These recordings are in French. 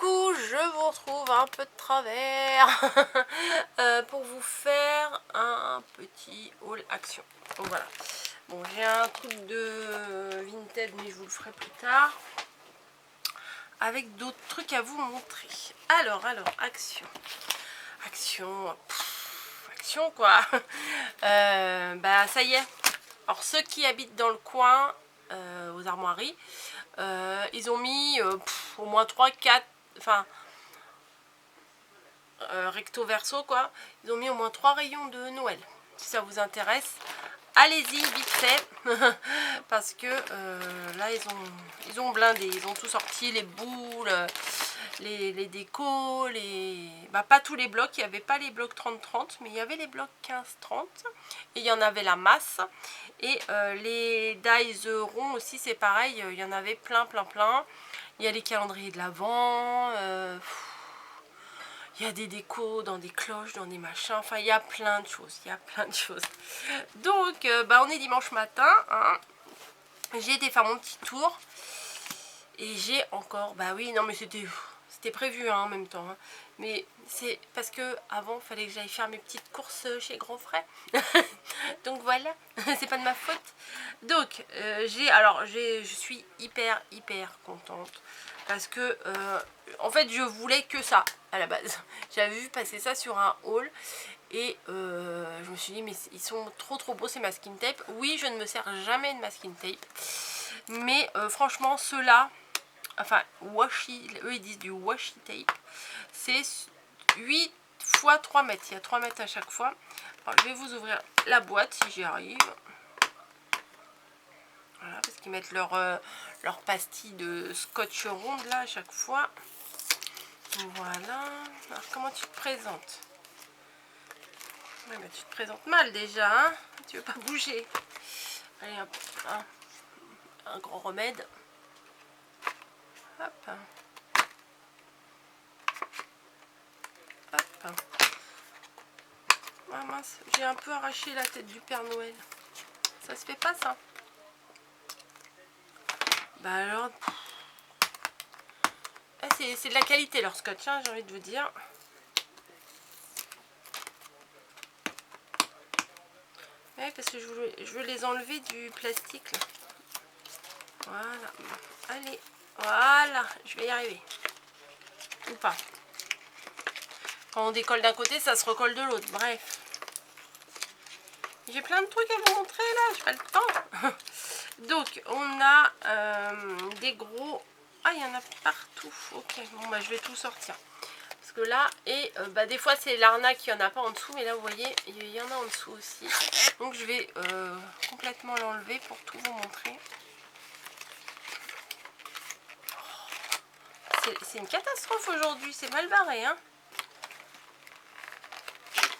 Coucou, je vous retrouve un peu de travers pour vous faire un petit haul action. Donc voilà. Bon, j'ai un truc de Vinted, mais je vous le ferai plus tard. Avec d'autres trucs à vous montrer. Alors, action. Action. Action quoi. Bah ça y est. Alors ceux qui habitent dans le coin, aux armoiries, ils ont mis au moins 3-4, enfin recto verso quoi, ils ont mis au moins 3 rayons de Noël. Si ça vous intéresse, allez-y vite fait. Parce que là ils ont blindé, ils ont tout sorti, les boules, les décos, pas tous les blocs, il n'y avait pas les blocs 30-30, mais il y avait les blocs 15-30 et il y en avait la masse. Et les dies ronds aussi, c'est pareil, il y en avait plein. Il y a les calendriers de l'Avent, il y a des décos dans des cloches, dans des machins, enfin il y a plein de choses, Donc on est dimanche matin, hein. J'ai été faire mon petit tour et j'ai encore, non mais c'était prévu hein, en même temps, hein. Mais c'est parce que avant il fallait que j'aille faire mes petites courses chez Grand Frère. Donc voilà, c'est pas de ma faute. Donc je suis hyper contente parce que en fait je voulais que ça à la base. J'avais vu passer ça sur un haul et je me suis dit mais ils sont trop beaux ces masking tape. Oui, je ne me sers jamais de masking tape, mais franchement ceux-là, enfin washi, eux ils disent du washi tape, c'est 8 x 3 mètres, il y a 3 mètres à chaque fois. Alors, je vais vous ouvrir la boîte si j'y arrive. Voilà, parce qu'ils mettent leur pastille de scotch ronde là à chaque fois. Voilà. Alors comment tu te présentes? Ouais, tu te présentes mal déjà, hein? Tu veux pas bouger. Allez, hop, un grand remède. Hop. Hop. Ah mince, j'ai un peu arraché la tête du Père Noël. Ça se fait pas ça. Bah alors... c'est de la qualité leur scotch, hein, j'ai envie de vous dire. Ouais, parce que je veux les enlever du plastique là. Voilà. Allez, voilà, je vais y arriver. Ou pas. Quand on décolle d'un côté, ça se recolle de l'autre. Bref. J'ai plein de trucs à vous montrer là, j'ai pas le temps. Donc, on a des gros... Ah, il y en a partout. Ok, bon, je vais tout sortir. Parce que là, et des fois, c'est l'arnaque, il n'y en a pas en dessous. Mais là, vous voyez, il y en a en dessous aussi. Donc, je vais complètement l'enlever pour tout vous montrer. C'est une catastrophe aujourd'hui, c'est mal barré, hein.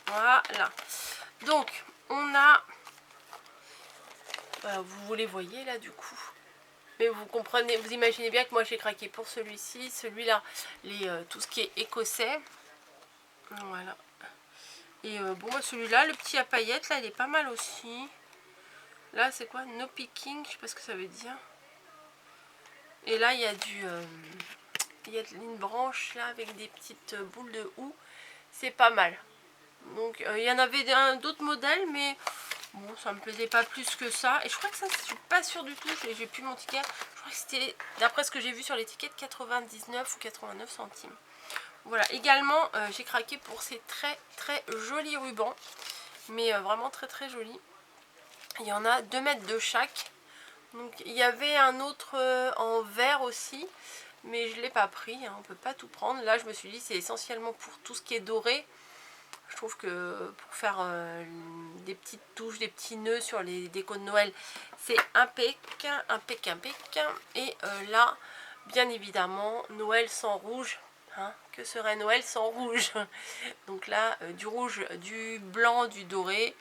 Voilà. Donc, on a... vous les voyez là, du coup. Mais vous comprenez, vous imaginez bien que moi j'ai craqué pour celui-ci, celui-là, tout ce qui est écossais. Voilà. Et celui-là, le petit à paillettes, là, il est pas mal aussi. Là, c'est quoi? No picking, je sais pas ce que ça veut dire. Et là, il y a il y a une branche là avec des petites boules de houx. C'est pas mal. Donc, il y en avait d'autres modèles, mais bon, ça me plaisait pas plus que ça. Et je crois que ça, je suis pas sûre du tout. J'ai plus mon ticket. Je crois que c'était, d'après ce que j'ai vu sur l'étiquette, 99 ou 89 centimes. Voilà. Également, j'ai craqué pour ces très jolis rubans. Mais vraiment très jolis. Il y en a 2 mètres de chaque. Donc, il y avait un autre en vert aussi. Mais je ne l'ai pas pris. Hein, on ne peut pas tout prendre. Là, je me suis dit, c'est essentiellement pour tout ce qui est doré. Je trouve que pour faire des petites touches, des petits nœuds sur les décos de Noël, c'est impec. Et là, bien évidemment, Noël sans rouge. Hein, que serait Noël sans rouge? Donc là, du rouge, du blanc, du doré.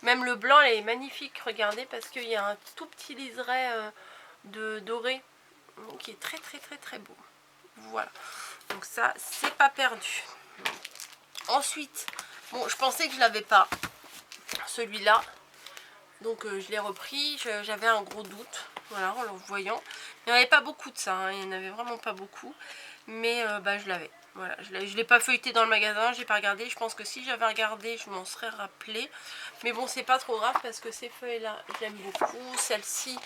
Même le blanc, il est magnifique, regardez, parce qu'il y a un tout petit liseré de doré qui est très beau. Voilà. Donc ça, c'est pas perdu. Ensuite... Bon, je pensais que je l'avais pas, celui-là. Donc je l'ai repris, j'avais un gros doute. Voilà, en le voyant. Il n'y en avait pas beaucoup de ça, hein, il n'y en avait vraiment pas beaucoup. Mais je l'avais. Voilà, je ne l'ai pas feuilleté dans le magasin, j'ai pas regardé. Je pense que si j'avais regardé, je m'en serais rappelé. Mais bon, c'est pas trop grave parce que ces feuilles-là, j'aime beaucoup. Celle-ci,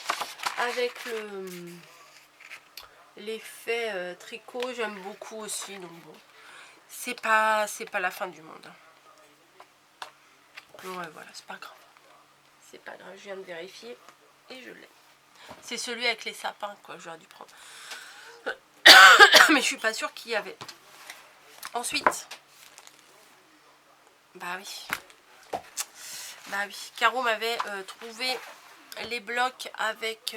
avec l'effet tricot, j'aime beaucoup aussi. Donc bon, c'est pas la fin du monde. Ouais, voilà, c'est pas grave. C'est pas grave, je viens de vérifier et je l'ai. C'est celui avec les sapins, quoi, j'aurais dû prendre. Mais je suis pas sûre qu'il y avait. Ensuite, bah oui, Caro m'avait trouvé les blocs avec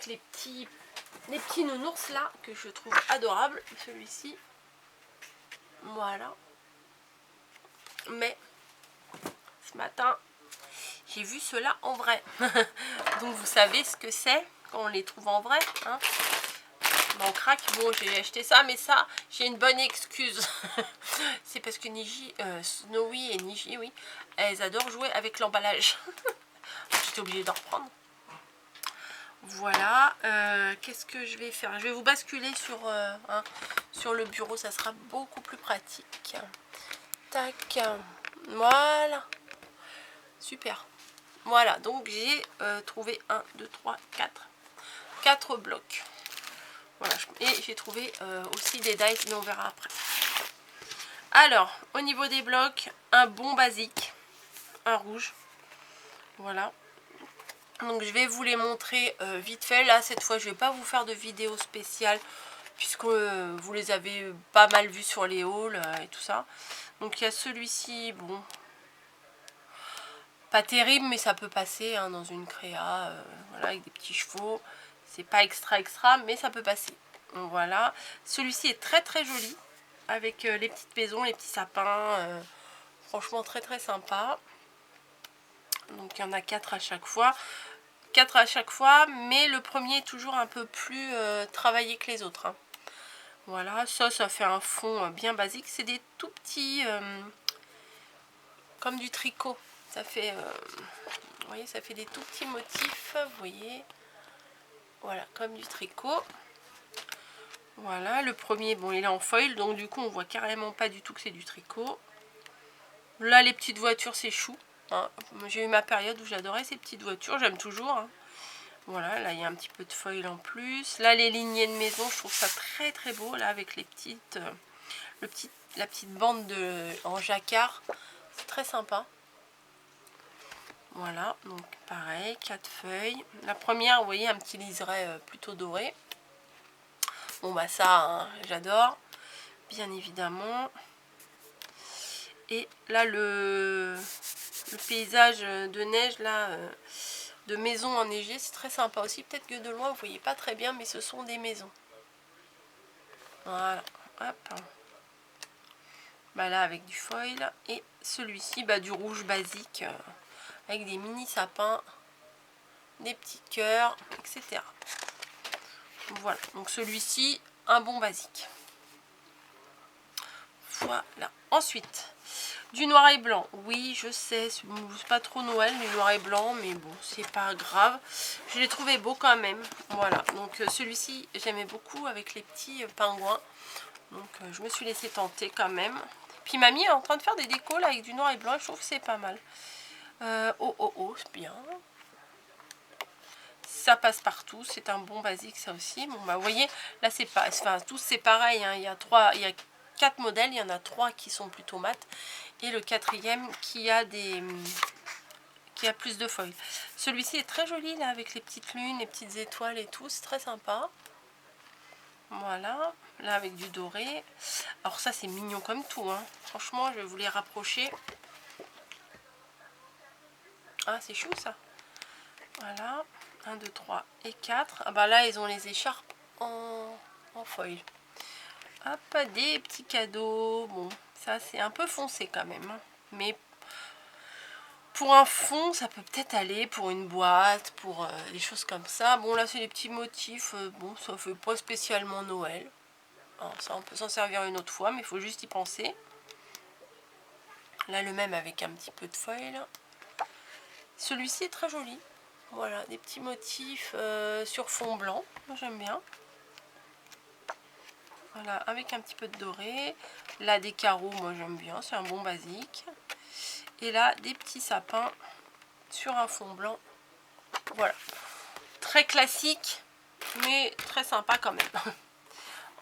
les petits nounours là que je trouve adorables. Celui-ci, voilà. Mais ce matin, j'ai vu cela en vrai. Donc vous savez ce que c'est quand on les trouve en vrai, hein. On craque. Bon, j'ai acheté ça, mais ça, j'ai une bonne excuse. C'est parce que Snowy et Niji, oui, elles adorent jouer avec l'emballage. J'étais obligée d'en reprendre. Voilà. Qu'est-ce que je vais faire? Je vais vous basculer sur le bureau, ça sera beaucoup plus pratique. Tac. Voilà. Super. Voilà, donc j'ai trouvé 1, 2, 3, 4 blocs. Voilà, et j'ai trouvé aussi des dies, mais on verra après. Alors, au niveau des blocs, un bon basique, un rouge. Voilà. Donc je vais vous les montrer vite fait. Là, cette fois, je vais pas vous faire de vidéo spéciale, puisque vous les avez pas mal vus sur les hauls et tout ça. Donc il y a celui-ci, bon, pas terrible, mais ça peut passer hein, dans une créa, voilà, avec des petits chevaux. C'est pas extra, mais ça peut passer. Donc voilà. Celui-ci est très très joli, avec les petites maisons, les petits sapins. Franchement, très très sympa. Donc il y en a 4 à chaque fois. 4 à chaque fois, mais le premier est toujours un peu plus travaillé que les autres. Hein. Voilà, ça fait un fond bien basique. C'est des tout petits, comme du tricot. Ça fait, vous voyez, ça fait des tout petits motifs, vous voyez. Voilà, comme du tricot. Voilà, le premier, bon, il est en foil, donc du coup, on voit carrément pas du tout que c'est du tricot. Là, les petites voitures, c'est chou. Hein. J'ai eu ma période où j'adorais ces petites voitures, j'aime toujours. Hein. Voilà, là, il y a un petit peu de foil en plus. Là, les lignées de maison, je trouve ça très très beau, là, avec les petites, la petite bande en jacquard. C'est très sympa. Voilà, donc pareil, 4 feuilles. La première, vous voyez, un petit liseré plutôt doré. Bon, bah ça, hein, j'adore, bien évidemment. Et là, le paysage de neige, là, de maisons enneigées, c'est très sympa aussi. Peut-être que de loin, vous voyez pas très bien, mais ce sont des maisons. Voilà, hop. Bah là, avec du foil. Et celui-ci, bah, du rouge basique, avec des mini sapins, des petits cœurs, etc. Voilà, donc celui-ci, un bon basique. Voilà. Ensuite, du noir et blanc. Oui, je sais, c'est pas trop Noël, du noir et blanc, mais bon, c'est pas grave. Je l'ai trouvé beau quand même. Voilà, donc celui-ci, j'aimais beaucoup avec les petits pingouins. Donc je me suis laissée tenter quand même. Puis mamie est en train de faire des décos là, avec du noir et blanc, je trouve que c'est pas mal. C'est bien. Ça passe partout, c'est un bon basique ça aussi. Bon bah vous voyez, là c'est pas, enfin tous c'est pareil, hein. Il y a 4 modèles, il y en a 3 qui sont plutôt mat et le 4e qui a plus de feuilles. Celui-ci est très joli là avec les petites lunes, les petites étoiles et tout, c'est très sympa. Voilà, là avec du doré. Alors ça c'est mignon comme tout, hein. Franchement je vais vous les rapprocher. Ah c'est chou ça. Voilà, 1, 2, 3 et 4. Ah bah là ils ont les écharpes en foil. Hop, des petits cadeaux. Bon, ça c'est un peu foncé quand même. Hein. Mais pour un fond, ça peut peut-être aller pour une boîte, pour des choses comme ça. Bon, là c'est des petits motifs. Bon, ça fait pas spécialement Noël. Alors, ça on peut s'en servir une autre fois, mais il faut juste y penser. Là le même avec un petit peu de foil. Celui-ci est très joli. Voilà, des petits motifs sur fond blanc. Moi j'aime bien. Voilà, avec un petit peu de doré. Là, des carreaux, moi j'aime bien, c'est un bon basique. Et là, des petits sapins sur un fond blanc. Voilà, très classique, mais très sympa quand même.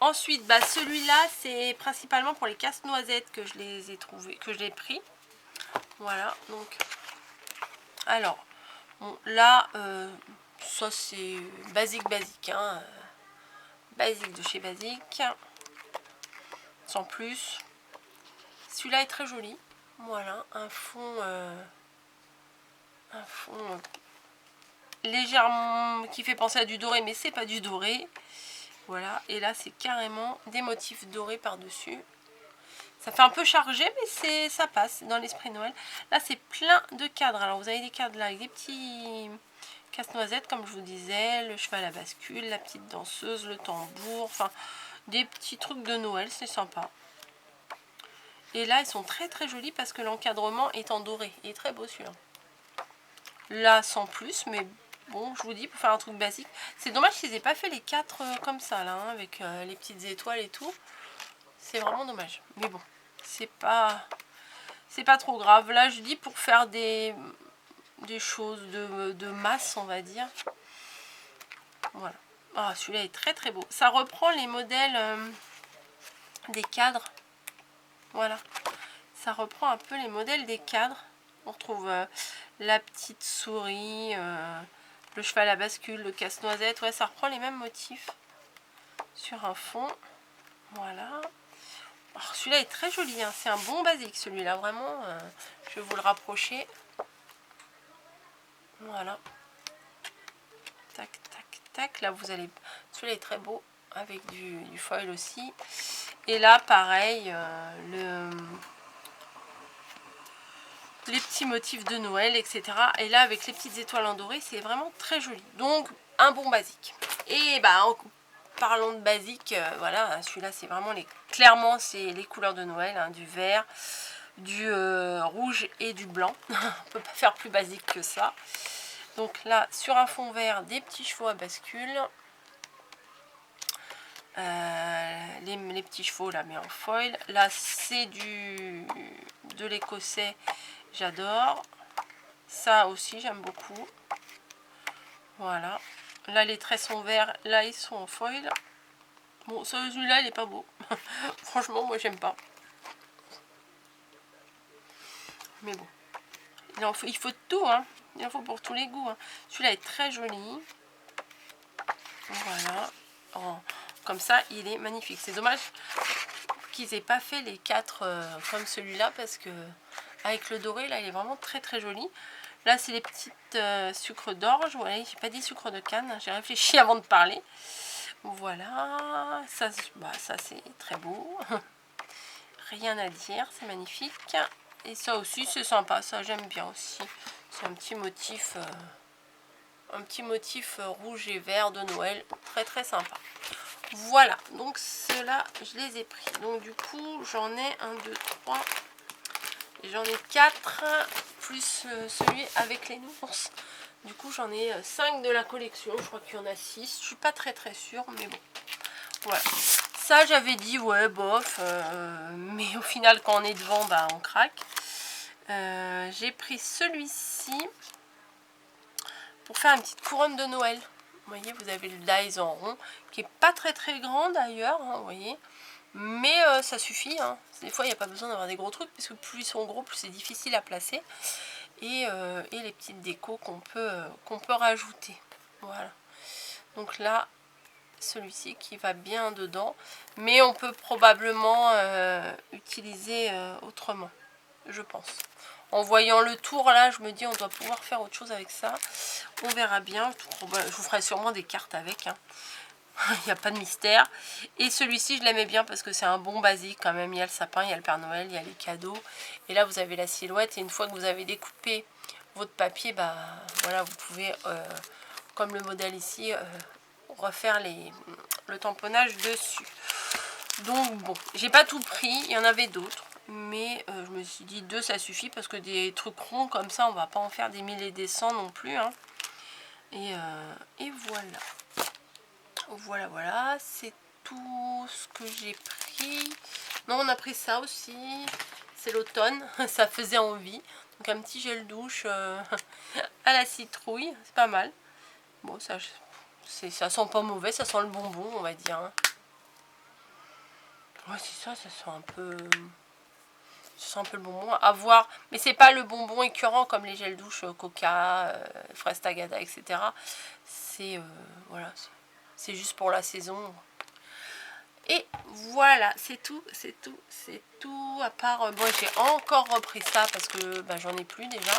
Ensuite, bah, celui-là, c'est principalement pour les casse-noisettes que je les ai trouvés, que je l'ai pris. Voilà, donc, alors, bon, là, ça c'est basique, hein, basique de chez Basique, sans plus. Celui-là est très joli. Voilà, un fond légèrement qui fait penser à du doré, mais c'est pas du doré. Voilà, et là c'est carrément des motifs dorés par-dessus. Ça fait un peu chargé, mais ça passe dans l'esprit Noël. Là c'est plein de cadres. Alors vous avez des cadres là avec des petits casse-noisettes, comme je vous disais, le cheval à bascule, la petite danseuse, le tambour, enfin des petits trucs de Noël, c'est sympa. Et là ils sont très très jolis parce que l'encadrement est en doré. Il est très beau celui-là. Là sans plus, mais bon, je vous dis, pour faire un truc basique. C'est dommage qu'ils aient pas fait les 4 comme ça, là, hein, avec les petites étoiles et tout. C'est vraiment dommage. Mais bon, c'est pas trop grave. Là, je dis pour faire des choses de masse, on va dire. Voilà. Ah, celui-là est très très beau. Ça reprend les modèles des cadres. Voilà. Ça reprend un peu les modèles des cadres. On retrouve la petite souris, le cheval à bascule, le casse-noisette. Ouais, ça reprend les mêmes motifs sur un fond. Voilà. Celui-là est très joli, hein. C'est un bon basique celui-là, vraiment. Je vais vous le rapprocher. Voilà. Tac, tac, tac. Là, vous allez... Celui-là est très beau, avec du foil aussi. Et là, pareil, les petits motifs de Noël, etc. Et là, avec les petites étoiles en doré, c'est vraiment très joli. Donc, un bon basique. Et bah, en parlons de basique, voilà, celui-là, c'est vraiment clairement, c'est les couleurs de Noël, hein, du vert, du rouge et du blanc. On peut pas faire plus basique que ça. Donc là, sur un fond vert, des petits chevaux à bascule. Les petits chevaux là, mais en foil. Là, c'est de l'écossais. J'adore. Ça aussi, j'aime beaucoup. Voilà. Là, les traits sont verts. Là, ils sont en foil. Bon, celui-là, il est pas beau. Franchement, moi, j'aime pas. Mais bon. Il faut tout, hein. Il en faut pour tous les goûts. Hein. Celui-là est très joli. Voilà. Oh, comme ça, il est magnifique. C'est dommage qu'ils n'aient pas fait les 4 comme celui-là parce que avec le doré, là, il est vraiment très très joli. Là, c'est les petites sucres d'orge. Voilà, j'ai pas dit sucre de canne. J'ai réfléchi avant de parler. Voilà. Ça c'est très beau. Rien à dire. C'est magnifique. Et ça aussi, c'est sympa. Ça, j'aime bien aussi. C'est un petit motif rouge et vert de Noël. Très très sympa. Voilà. Donc, ceux-là, je les ai pris. Donc, du coup, j'en ai 1, 2, 3... J'en ai 4, plus celui avec les nounours. Du coup, j'en ai 5 de la collection. Je crois qu'il y en a 6. Je suis pas très très sûre, mais bon. Voilà. Ça, j'avais dit, ouais, bof. Mais au final, quand on est devant, bah, on craque. J'ai pris celui-ci pour faire une petite couronne de Noël. Vous voyez, vous avez le dies en rond, qui est pas très très grand d'ailleurs, hein, vous voyez. Mais ça suffit, hein. Des fois il n'y a pas besoin d'avoir des gros trucs, parce que plus ils sont gros, plus c'est difficile à placer. Et les petites décos qu'on peut rajouter. Voilà. Donc là, celui-ci qui va bien dedans. Mais on peut probablement utiliser autrement, je pense. En voyant le tour là, je me dis on doit pouvoir faire autre chose avec ça. On verra bien. Je vous ferai sûrement des cartes avec, hein. Il n'y a pas de mystère. Et celui-ci, je l'aimais bien parce que c'est un bon basique quand même. Il y a le sapin, il y a le Père Noël, il y a les cadeaux. Et là, vous avez la silhouette. Et une fois que vous avez découpé votre papier, bah voilà, vous pouvez, comme le modèle ici, refaire le tamponnage dessus. Donc bon, j'ai pas tout pris. Il y en avait d'autres. Mais je me suis dit 2, ça suffit parce que des trucs ronds comme ça, on va pas en faire des 1000 et des 100 non plus, hein. Et voilà. Voilà, c'est tout ce que j'ai pris. Non, on a pris ça aussi. C'est l'automne, ça faisait envie. Donc un petit gel douche à la citrouille, c'est pas mal. Bon, ça sent pas mauvais, ça sent le bonbon, on va dire. Hein. Ouais, c'est ça, ça sent un peu... Ça sent un peu le bonbon, à voir. Mais c'est pas le bonbon écœurant comme les gels douche Coca, fraise Tagada, etc. C'est voilà, c'est juste pour la saison. Et voilà, c'est tout. À part, bon, j'ai encore repris ça parce que bah, j'en ai plus déjà.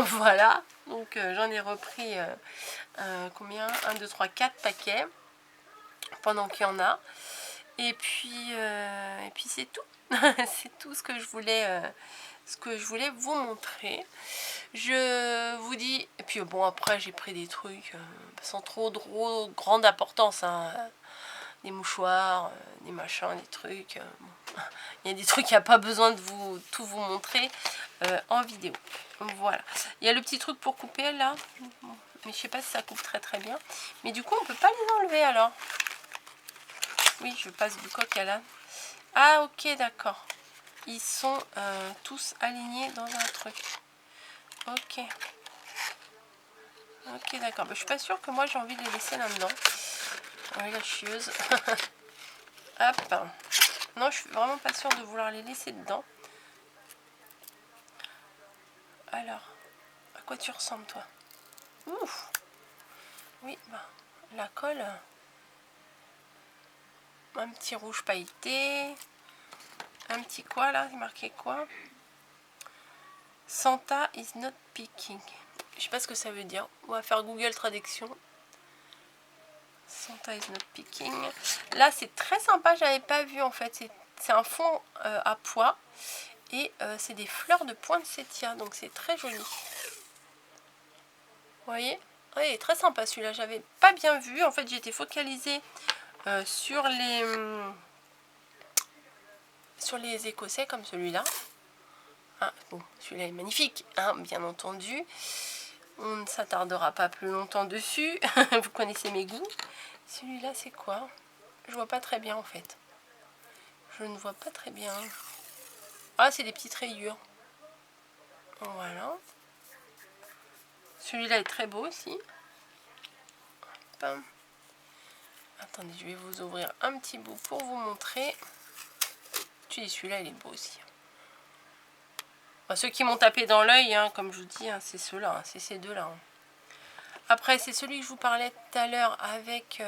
Voilà, donc j'en ai repris combien 1, 2, 3, 4 paquets pendant qu'il y en a. Et puis c'est tout. C'est tout ce que je voulais vous montrer. Je vous dis, et puis bon, après j'ai pris des trucs sans trop grande importance, hein. Des mouchoirs, des machins, des trucs. Bon. Il y a des trucs, il n'y a pas besoin de tout vous montrer en vidéo. Voilà. Il y a le petit truc pour couper là, mais je sais pas si ça coupe très bien. Mais du coup, on peut pas les enlever alors. Oui, je passe du coq à l'âne. Ah ok, d'accord. Ils sont tous alignés dans un truc. Ok. Ok, d'accord. Bah, je suis pas sûre que moi j'ai envie de les laisser là-dedans. Ouais, la chieuse. Hop. Non, je suis vraiment pas sûre de vouloir les laisser dedans. Alors, à quoi tu ressembles toi? Ouf. Oui, bah, la colle. Un petit rouge pailleté. Un petit quoi là? Il marqué quoi? Santa is not picking. Je sais pas ce que ça veut dire. On va faire Google Traduction. Santa is not picking. Là, c'est très sympa. J'avais pas vu en fait. C'est un fond à pois. Et c'est des fleurs de poinsettia. Donc c'est très joli. Vous voyez? Ouais, il est très sympa celui-là. J'avais pas bien vu. En fait, j'étais focalisée sur les écossais comme celui-là. Ah, bon, celui-là est magnifique, hein, bien entendu. On ne s'attardera pas plus longtemps dessus. Vous connaissez mes goûts. Celui-là, c'est quoi? Je vois pas très bien en fait. Je ne vois pas très bien. Ah, c'est des petites rayures. Voilà. Celui-là est très beau aussi. Hop. Attendez, je vais vous ouvrir un petit bout pour vous montrer. Celui-là, il est beau aussi. Enfin, ceux qui m'ont tapé dans l'œil, hein, comme je vous dis, hein, c'est ceux-là, hein, c'est ces deux-là. Hein. Après, c'est celui que je vous parlais tout à l'heure avec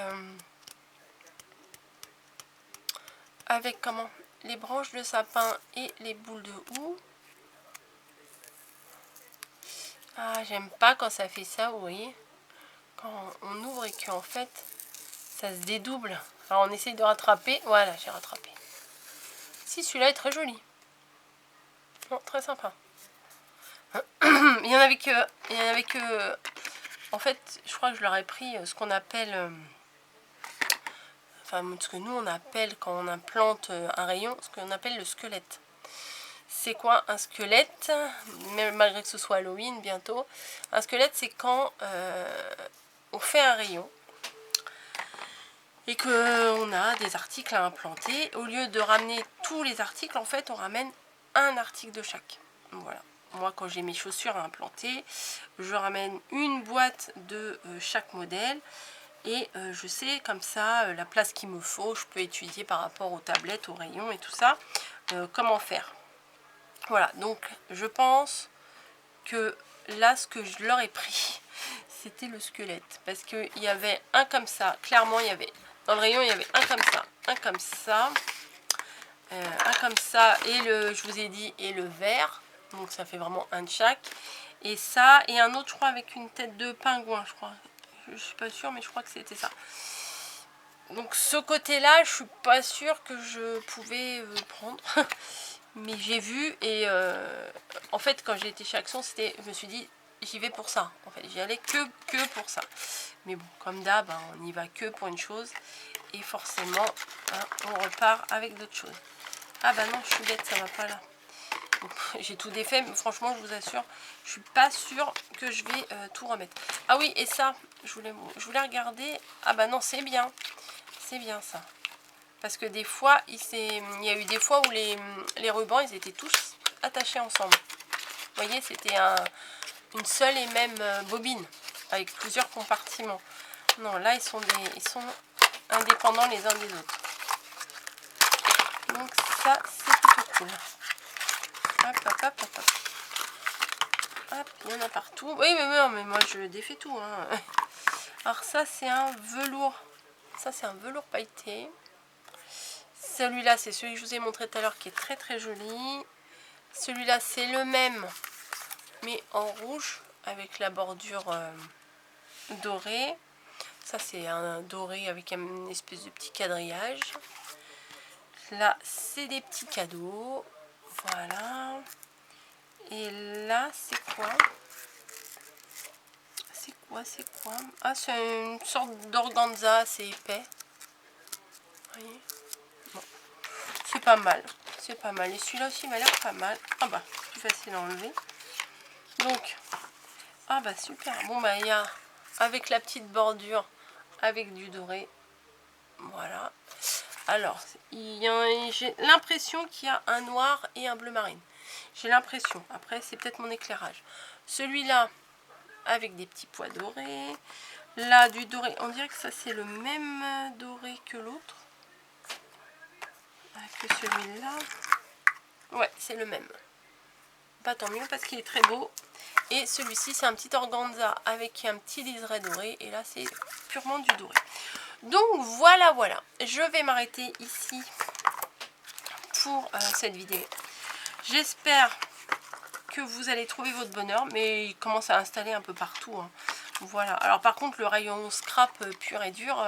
comment? Les branches de sapin et les boules de houx. Ah, j'aime pas quand ça fait ça, vous voyez. Quand on ouvre et qu'en fait, ça se dédouble. Alors, on essaye de rattraper. Voilà, j'ai rattrapé. Si, celui-là est très joli. Non, très sympa. Il y en avait que... En fait, je crois que je leur ai pris ce qu'on appelle... Enfin, ce que nous, on appelle, quand on implante un rayon, ce qu'on appelle le squelette. C'est quoi un squelette? Même malgré que ce soit Halloween bientôt. Un squelette, c'est quand on fait un rayon et qu'on a des articles à implanter. Au lieu de ramener tous les articles, en fait, on ramène un article de chaque. Voilà. Moi, quand j'ai mes chaussures à implanter, je ramène une boîte de chaque modèle. Et je sais comme ça la place qu'il me faut. Je peux étudier par rapport aux tablettes, aux rayons et tout ça. Comment faire. Voilà, donc je pense que là, ce que je leur ai pris, c'était le squelette. Parce qu'il y avait un comme ça. Clairement, il y avait dans le rayon, il y avait un comme ça, un comme ça, un comme ça, et je vous ai dit, et le vert. Donc ça fait vraiment un de chaque. Et ça, et un autre, je crois, avec une tête de pingouin, je crois. Je suis pas sûre, mais je crois que c'était ça. Donc ce côté-là, je suis pas sûre que je pouvais prendre. Mais j'ai vu et en fait quand j'ai été chez Action, je me suis dit j'y vais pour ça. En fait, j'y allais que pour ça. Mais bon, comme d'hab, hein, on n'y va que pour une chose. Et forcément, hein, on repart avec d'autres choses. Ah bah non, je suis bête, ça va pas là. J'ai tout défait, mais franchement, je vous assure, je suis pas sûre que je vais tout remettre. Ah oui, et ça, je voulais regarder. Ah bah non, c'est bien. C'est bien ça. Parce que des fois, il y a eu des fois où les rubans, ils étaient tous attachés ensemble. Vous voyez, c'était une seule et même bobine, avec plusieurs compartiments. Non, là, ils sont indépendants les uns des autres. Donc ça, c'est plutôt cool. Hop, hop, hop, hop, hop. Hop, il y en a partout. Oui, mais moi, je défais tout. Hein. Alors ça, c'est un velours. Ça, c'est un velours pailleté. Celui-là, c'est celui que je vous ai montré tout à l'heure, qui est très, très joli. Celui-là, c'est le même, mais en rouge, avec la bordure dorée. Ça, c'est un doré avec une espèce de petit quadrillage. Là, c'est des petits cadeaux. Voilà. Et là, c'est quoi? C'est quoi? Ah, c'est une sorte d'organza assez épais. Vous voyez? Bon. C'est pas mal. C'est pas mal. Et celui-là aussi m'a l'air pas mal. Ah bah, plus facile à enlever. Donc, ah bah super. Bon bah, il y a avec la petite bordure, avec du doré. Voilà. Alors, j'ai l'impression qu'il y a un noir et un bleu marine. J'ai l'impression. Après, c'est peut-être mon éclairage. Celui-là, avec des petits pois dorés. Là, du doré. On dirait que ça, c'est le même doré que l'autre. Que celui-là. Ouais, c'est le même. Pas tant mieux parce qu'il est très beau. Et celui-ci, c'est un petit organza avec un petit liseré doré. Et là, c'est purement du doré. Donc, voilà. Je vais m'arrêter ici pour cette vidéo. J'espère que vous allez trouver votre bonheur. Mais il commence à installer un peu partout. Hein. Voilà. Alors, par contre, le rayon scrap pur et dur,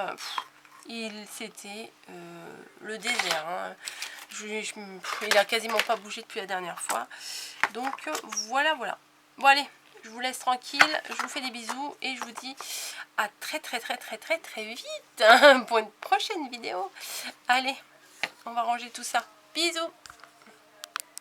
c'était le désert. Hein. Il a quasiment pas bougé depuis la dernière fois. Donc, voilà. Bon, allez. Je vous laisse tranquille, je vous fais des bisous et je vous dis à très vite pour une prochaine vidéo. Allez, on va ranger tout ça. Bisous!